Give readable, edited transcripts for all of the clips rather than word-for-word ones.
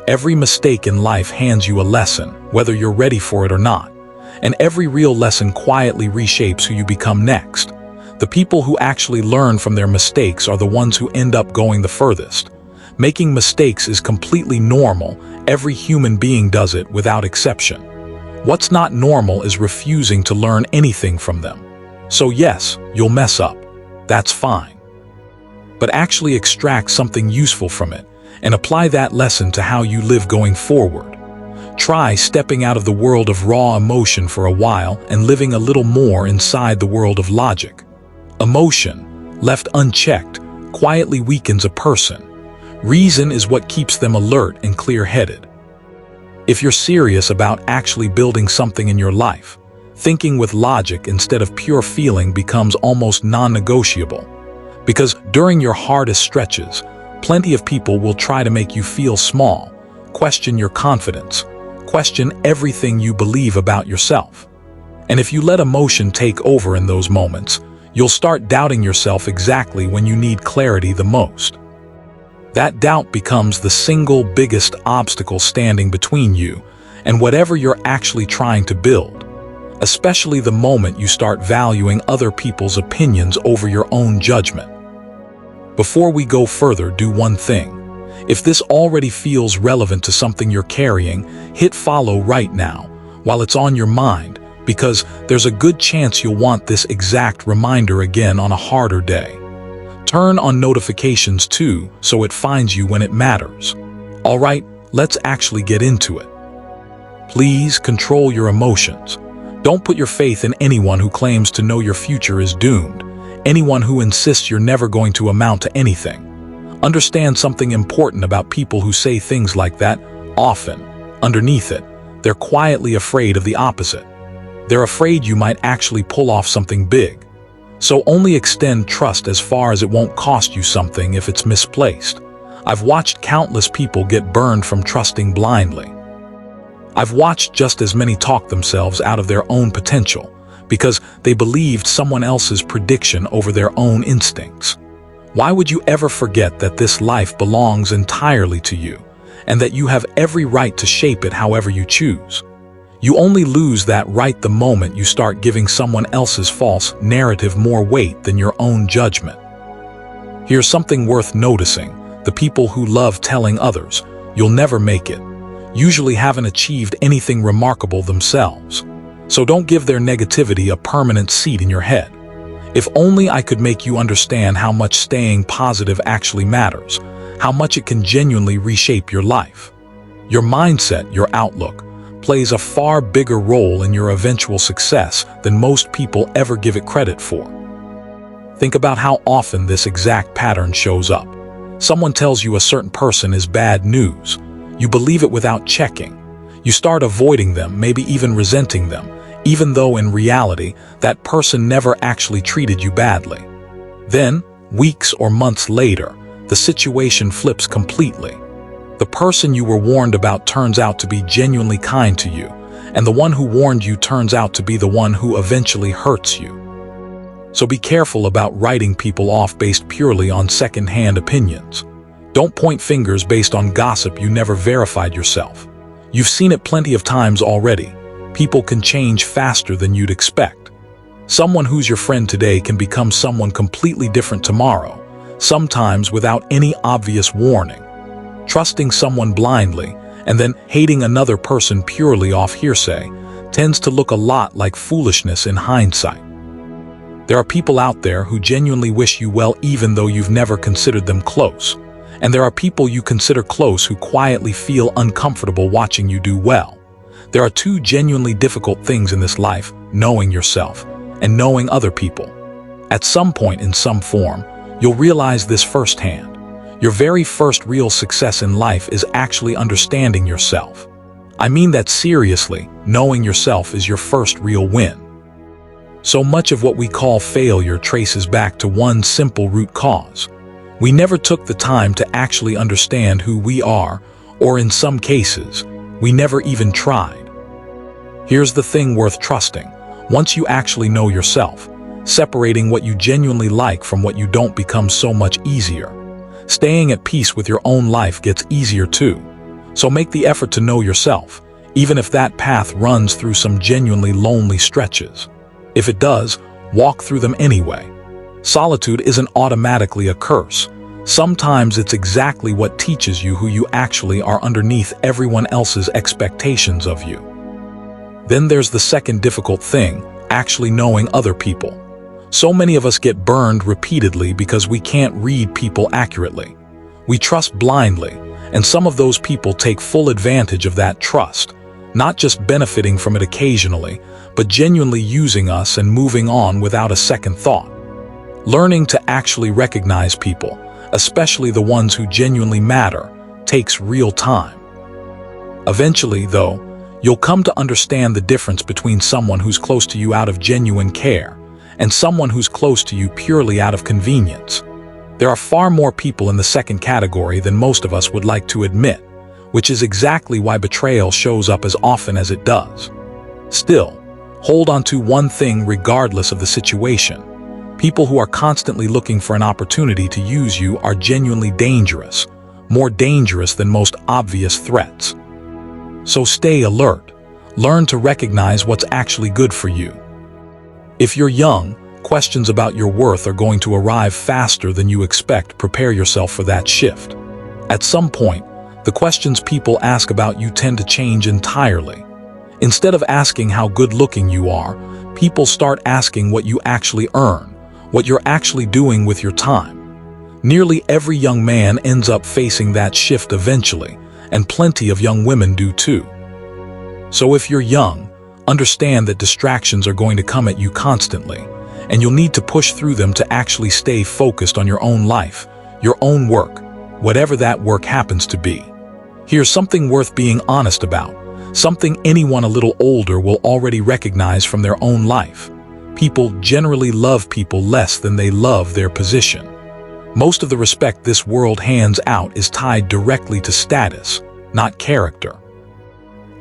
Every mistake in life hands you a lesson, whether you're ready for it or not. And every real lesson quietly reshapes who you become next. The people who actually learn from their mistakes are the ones who end up going the furthest. Making mistakes is completely normal. Every human being does it without exception. What's not normal is refusing to learn anything from them. So yes, you'll mess up. That's fine. But actually extract something useful from it and apply that lesson to how you live going forward. Try stepping out of the world of raw emotion for a while and living a little more inside the world of logic. Emotion, left unchecked, quietly weakens a person. Reason is what keeps them alert and clear-headed. If you're serious about actually building something in your life, thinking with logic instead of pure feeling becomes almost non-negotiable. Because during your hardest stretches, plenty of people will try to make you feel small, question your confidence, question everything you believe about yourself. And if you let emotion take over in those moments, you'll start doubting yourself exactly when you need clarity the most. That doubt becomes the single biggest obstacle standing between you and whatever you're actually trying to build, especially the moment you start valuing other people's opinions over your own judgment. Before we go further, do one thing. If this already feels relevant to something you're carrying, hit follow right now while it's on your mind, because there's a good chance you'll want this exact reminder again on a harder day. Turn on notifications too, so it finds you when it matters. All right, let's actually get into it. Please control your emotions. Don't put your faith in anyone who claims to know your future is doomed, anyone who insists you're never going to amount to anything. Understand something important about people who say things like that. Often, underneath it, they're quietly afraid of the opposite. They're afraid you might actually pull off something big. So only extend trust as far as it won't cost you something if it's misplaced. I've watched countless people get burned from trusting blindly. I've watched just as many talk themselves out of their own potential because they believed someone else's prediction over their own instincts. Why would you ever forget that this life belongs entirely to you and that you have every right to shape it however you choose? You only lose that right the moment you start giving someone else's false narrative more weight than your own judgment. Here's something worth noticing. The people who love telling others, "You'll never make it," usually haven't achieved anything remarkable themselves. So don't give their negativity a permanent seat in your head. If only I could make you understand how much staying positive actually matters, how much it can genuinely reshape your life. Your mindset, your outlook, plays a far bigger role in your eventual success than most people ever give it credit for. Think about how often this exact pattern shows up. Someone tells you a certain person is bad news. You believe it without checking. You start avoiding them, maybe even resenting them, even though in reality, that person never actually treated you badly. Then, weeks or months later, the situation flips completely. The person you were warned about turns out to be genuinely kind to you, and the one who warned you turns out to be the one who eventually hurts you. So be careful about writing people off based purely on second-hand opinions. Don't point fingers based on gossip you never verified yourself. You've seen it plenty of times already. People can change faster than you'd expect. Someone who's your friend today can become someone completely different tomorrow, sometimes without any obvious warning. Trusting someone blindly and then hating another person purely off hearsay tends to look a lot like foolishness in hindsight. There are people out there who genuinely wish you well even though you've never considered them close. And there are people you consider close who quietly feel uncomfortable watching you do well. There are two genuinely difficult things in this life: knowing yourself and knowing other people. At some point in some form, you'll realize this firsthand. Your very first real success in life is actually understanding yourself. I mean that seriously. Knowing yourself is your first real win. So much of what we call failure traces back to one simple root cause. We never took the time to actually understand who we are, or in some cases, we never even tried. Here's the thing worth trusting. Once you actually know yourself, separating what you genuinely like from what you don't becomes so much easier. Staying at peace with your own life gets easier too. So make the effort to know yourself, even if that path runs through some genuinely lonely stretches. If it does, walk through them anyway. Solitude isn't automatically a curse. Sometimes it's exactly what teaches you who you actually are underneath everyone else's expectations of you. Then there's the second difficult thing, actually knowing other people. So many of us get burned repeatedly because we can't read people accurately. We trust blindly, and some of those people take full advantage of that trust, not just benefiting from it occasionally, but genuinely using us and moving on without a second thought. Learning to actually recognize people, especially the ones who genuinely matter, takes real time. Eventually, though, you'll come to understand the difference between someone who's close to you out of genuine care and someone who's close to you purely out of convenience. There are far more people in the second category than most of us would like to admit, which is exactly why betrayal shows up as often as it does. Still, hold on to one thing regardless of the situation. People who are constantly looking for an opportunity to use you are genuinely dangerous, more dangerous than most obvious threats. So stay alert. Learn to recognize what's actually good for you. If you're young, questions about your worth are going to arrive faster than you expect. Prepare yourself for that shift. At some point, the questions people ask about you tend to change entirely. Instead of asking how good-looking you are, people start asking what you actually earn, what you're actually doing with your time. Nearly every young man ends up facing that shift eventually, and plenty of young women do too. So if you're young, understand that distractions are going to come at you constantly, and you'll need to push through them to actually stay focused on your own life, your own work, whatever that work happens to be. Here's something worth being honest about, something anyone a little older will already recognize from their own life. People generally love people less than they love their position. Most of the respect this world hands out is tied directly to status, not character.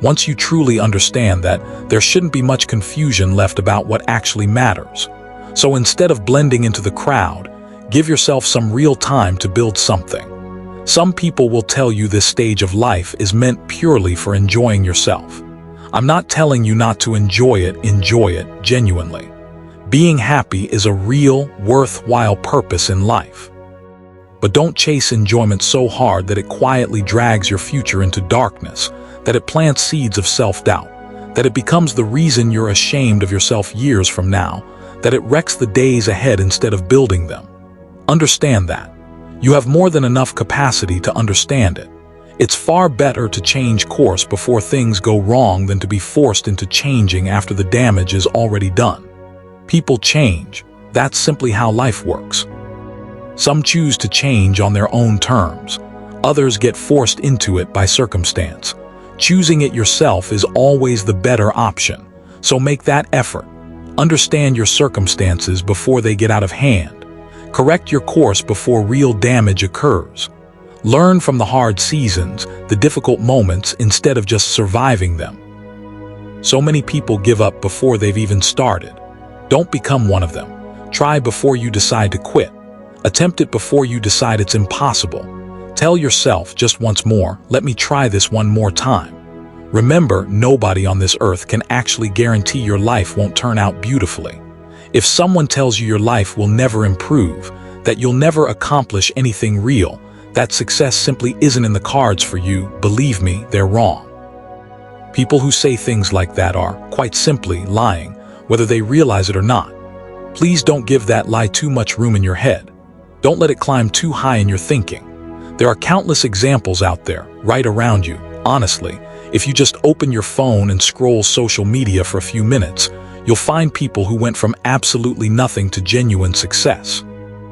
Once you truly understand that, there shouldn't be much confusion left about what actually matters. So instead of blending into the crowd, give yourself some real time to build something. Some people will tell you this stage of life is meant purely for enjoying yourself. I'm not telling you not to enjoy it genuinely. Being happy is a real, worthwhile purpose in life. But don't chase enjoyment so hard that it quietly drags your future into darkness, that it plants seeds of self-doubt, that it becomes the reason you're ashamed of yourself years from now, that it wrecks the days ahead instead of building them. Understand that. You have more than enough capacity to understand it. It's far better to change course before things go wrong than to be forced into changing after the damage is already done. People change. That's simply how life works. Some choose to change on their own terms. Others get forced into it by circumstance. Choosing it yourself is always the better option, so make that effort. Understand your circumstances before they get out of hand. Correct your course before real damage occurs. Learn from the hard seasons, the difficult moments, instead of just surviving them. So many people give up before they've even started. Don't become one of them. Try before you decide to quit. Attempt it before you decide it's impossible. Tell yourself just once more, let me try this one more time. Remember, nobody on this earth can actually guarantee your life won't turn out beautifully. If someone tells you your life will never improve, that you'll never accomplish anything real, that success simply isn't in the cards for you, believe me, they're wrong. People who say things like that are, quite simply, lying, whether they realize it or not. Please don't give that lie too much room in your head. Don't let it climb too high in your thinking. There are countless examples out there, right around you. Honestly, if you just open your phone and scroll social media for a few minutes, you'll find people who went from absolutely nothing to genuine success.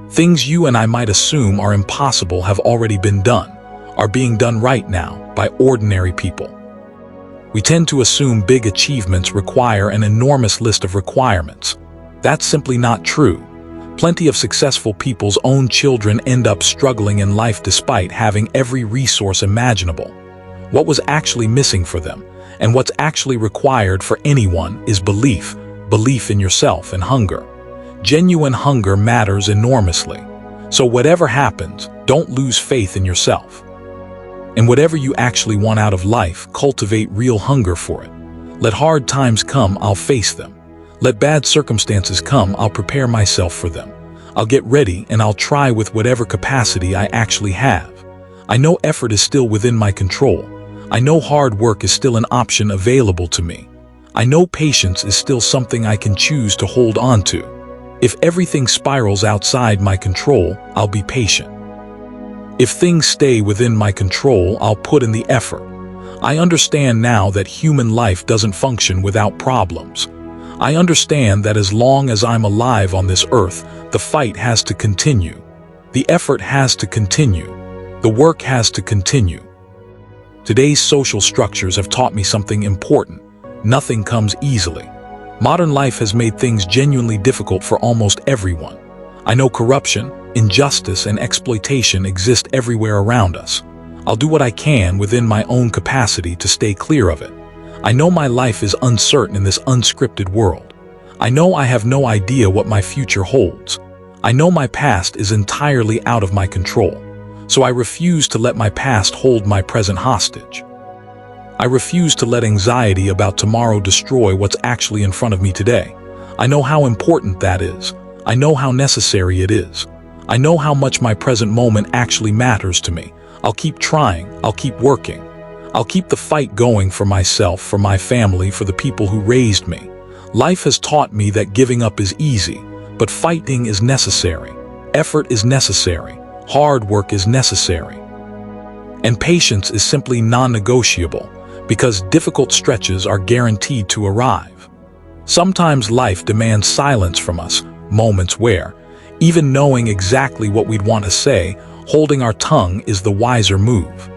Things you and I might assume are impossible have already been done, are being done right now by ordinary people. We tend to assume big achievements require an enormous list of requirements. That's simply not true. Plenty of successful people's own children end up struggling in life despite having every resource imaginable. What was actually missing for them, and what's actually required for anyone, is belief in yourself and hunger. Genuine hunger matters enormously. So whatever happens, don't lose faith in yourself. And whatever you actually want out of life, cultivate real hunger for it. Let hard times come, I'll face them. Let bad circumstances come, I'll prepare myself for them. I'll get ready and I'll try with whatever capacity I actually have. I know effort is still within my control. I know hard work is still an option available to me. I know patience is still something I can choose to hold on to. If everything spirals outside my control, I'll be patient. If things stay within my control, I'll put in the effort. I understand now that human life doesn't function without problems. I understand that as long as I'm alive on this earth, the fight has to continue. The effort has to continue. The work has to continue. Today's social structures have taught me something important. Nothing comes easily. Modern life has made things genuinely difficult for almost everyone. I know corruption, injustice, and exploitation exist everywhere around us. I'll do what I can within my own capacity to stay clear of it. I know my life is uncertain in this unscripted world. I know I have no idea what my future holds. I know my past is entirely out of my control, so I refuse to let my past hold my present hostage. I refuse to let anxiety about tomorrow destroy what's actually in front of me today. I know how important that is. I know how necessary it is. I know how much my present moment actually matters to me. I'll keep trying. I'll keep working. I'll keep the fight going for myself, for my family, for the people who raised me. Life has taught me that giving up is easy, but fighting is necessary. Effort is necessary. Hard work is necessary. And patience is simply non-negotiable, because difficult stretches are guaranteed to arrive. Sometimes life demands silence from us, moments where, even knowing exactly what we'd want to say, holding our tongue is the wiser move.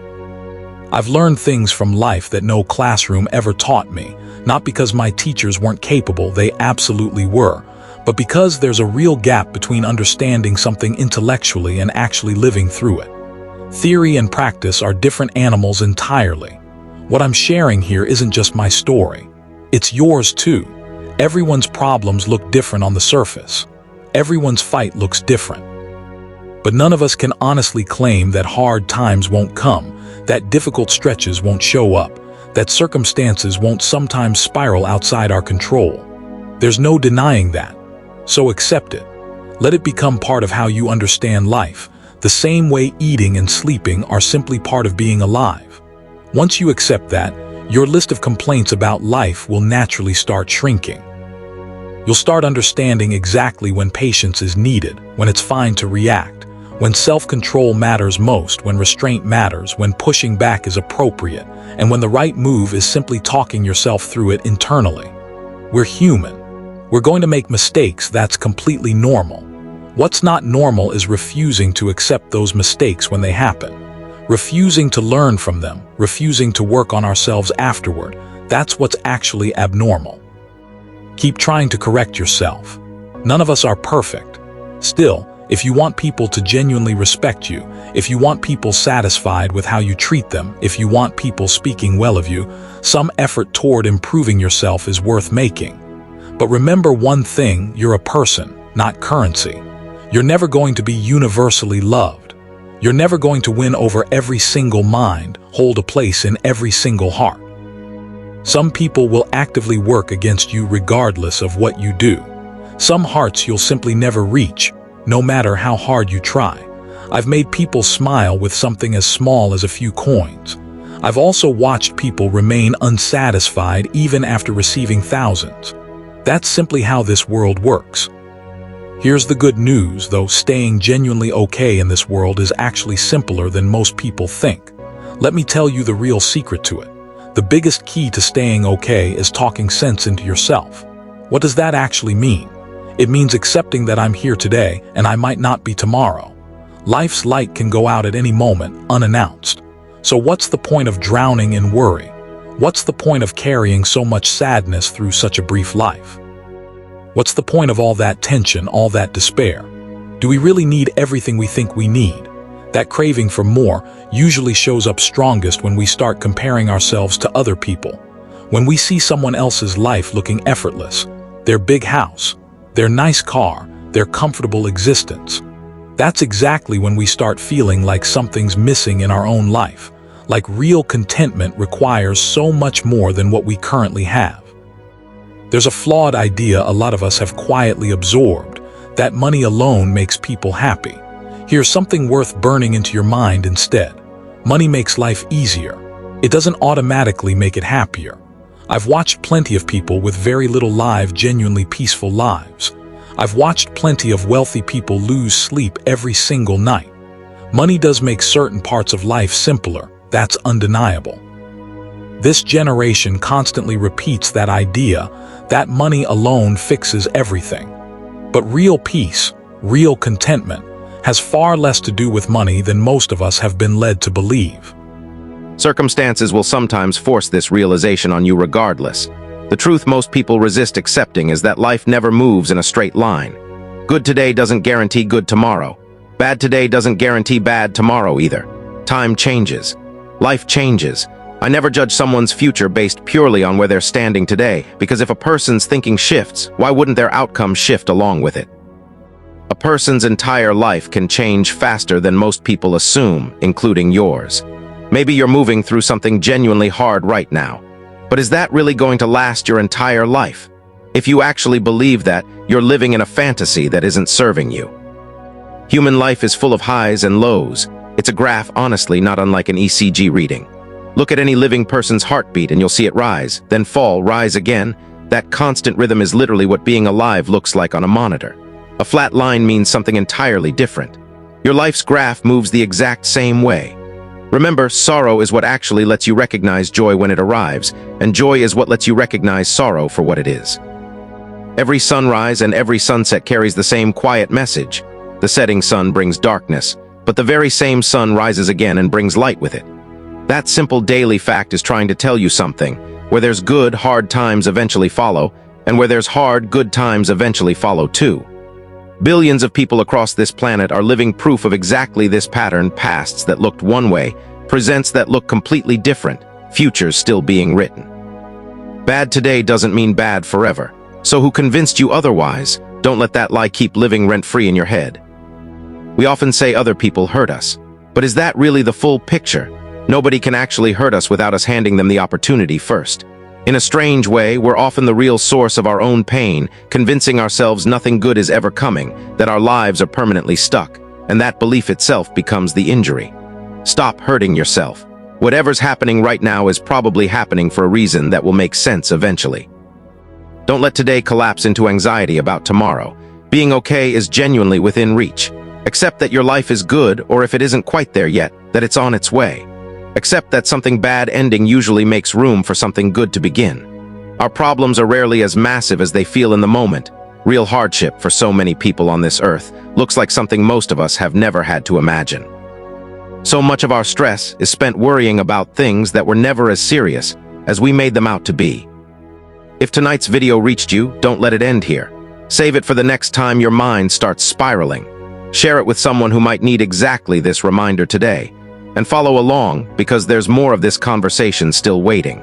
I've learned things from life that no classroom ever taught me, not because my teachers weren't capable, they absolutely were, but because there's a real gap between understanding something intellectually and actually living through it. Theory and practice are different animals entirely. What I'm sharing here isn't just my story. It's yours too. Everyone's problems look different on the surface. Everyone's fight looks different. But none of us can honestly claim that hard times won't come, that difficult stretches won't show up, that circumstances won't sometimes spiral outside our control. There's no denying that. So accept it. Let it become part of how you understand life, the same way eating and sleeping are simply part of being alive. Once you accept that, your list of complaints about life will naturally start shrinking. You'll start understanding exactly when patience is needed, when it's fine to react, when self-control matters most, when restraint matters, when pushing back is appropriate, and when the right move is simply talking yourself through it internally. We're human. We're going to make mistakes, that's completely normal. What's not normal is refusing to accept those mistakes when they happen. Refusing to learn from them, refusing to work on ourselves afterward, that's what's actually abnormal. Keep trying to correct yourself. None of us are perfect. Still, if you want people to genuinely respect you, if you want people satisfied with how you treat them, if you want people speaking well of you, some effort toward improving yourself is worth making. But remember one thing, you're a person, not currency. You're never going to be universally loved. You're never going to win over every single mind, hold a place in every single heart. Some people will actively work against you regardless of what you do. Some hearts you'll simply never reach, no matter how hard you try. I've made people smile with something as small as a few coins. I've also watched people remain unsatisfied even after receiving thousands. That's simply how this world works. Here's the good news, though staying genuinely okay in this world is actually simpler than most people think. Let me tell you the real secret to it. The biggest key to staying okay is talking sense into yourself. What does that actually mean? It means accepting that I'm here today and I might not be tomorrow. Life's light can go out at any moment, unannounced. So what's the point of drowning in worry? What's the point of carrying so much sadness through such a brief life? What's the point of all that tension, all that despair? Do we really need everything we think we need? That craving for more usually shows up strongest when we start comparing ourselves to other people. When we see someone else's life looking effortless, their big house, their nice car, their comfortable existence. That's exactly when we start feeling like something's missing in our own life, like real contentment requires so much more than what we currently have. There's a flawed idea a lot of us have quietly absorbed, that money alone makes people happy. Here's something worth burning into your mind instead. Money makes life easier. It doesn't automatically make it happier. I've watched plenty of people with very little live genuinely peaceful lives. I've watched plenty of wealthy people lose sleep every single night. Money does make certain parts of life simpler, that's undeniable. This generation constantly repeats that idea that money alone fixes everything. But real peace, real contentment, has far less to do with money than most of us have been led to believe. Circumstances will sometimes force this realization on you regardless. The truth most people resist accepting is that life never moves in a straight line. Good today doesn't guarantee good tomorrow. Bad today doesn't guarantee bad tomorrow either. Time changes. Life changes. I never judge someone's future based purely on where they're standing today, because if a person's thinking shifts, why wouldn't their outcome shift along with it? A person's entire life can change faster than most people assume, including yours. Maybe you're moving through something genuinely hard right now. But is that really going to last your entire life? If you actually believe that, you're living in a fantasy that isn't serving you. Human life is full of highs and lows. It's a graph, honestly, not unlike an ECG reading. Look at any living person's heartbeat and you'll see it rise, then fall, rise again. That constant rhythm is literally what being alive looks like on a monitor. A flat line means something entirely different. Your life's graph moves the exact same way. Remember, sorrow is what actually lets you recognize joy when it arrives, and joy is what lets you recognize sorrow for what it is. Every sunrise and every sunset carries the same quiet message. The setting sun brings darkness, but the very same sun rises again and brings light with it. That simple daily fact is trying to tell you something. Where there's good, hard times eventually follow, and where there's hard, good times eventually follow too. Billions of people across this planet are living proof of exactly this pattern. Pasts that looked one way, presents that look completely different, futures still being written. Bad today doesn't mean bad forever. So who convinced you otherwise? Don't let that lie keep living rent-free in your head. We often say other people hurt us, but is that really the full picture? Nobody can actually hurt us without us handing them the opportunity first. In a strange way, we're often the real source of our own pain, convincing ourselves nothing good is ever coming, that our lives are permanently stuck, and that belief itself becomes the injury. Stop hurting yourself. Whatever's happening right now is probably happening for a reason that will make sense eventually. Don't let today collapse into anxiety about tomorrow. Being okay is genuinely within reach. Accept that your life is good, or if it isn't quite there yet, that it's on its way. Accept that something bad ending usually makes room for something good to begin. Our problems are rarely as massive as they feel in the moment. Real hardship for so many people on this earth looks like something most of us have never had to imagine. So much of our stress is spent worrying about things that were never as serious as we made them out to be. If tonight's video reached you, don't let it end here. Save it for the next time your mind starts spiraling. Share it with someone who might need exactly this reminder today. And follow along, because there's more of this conversation still waiting.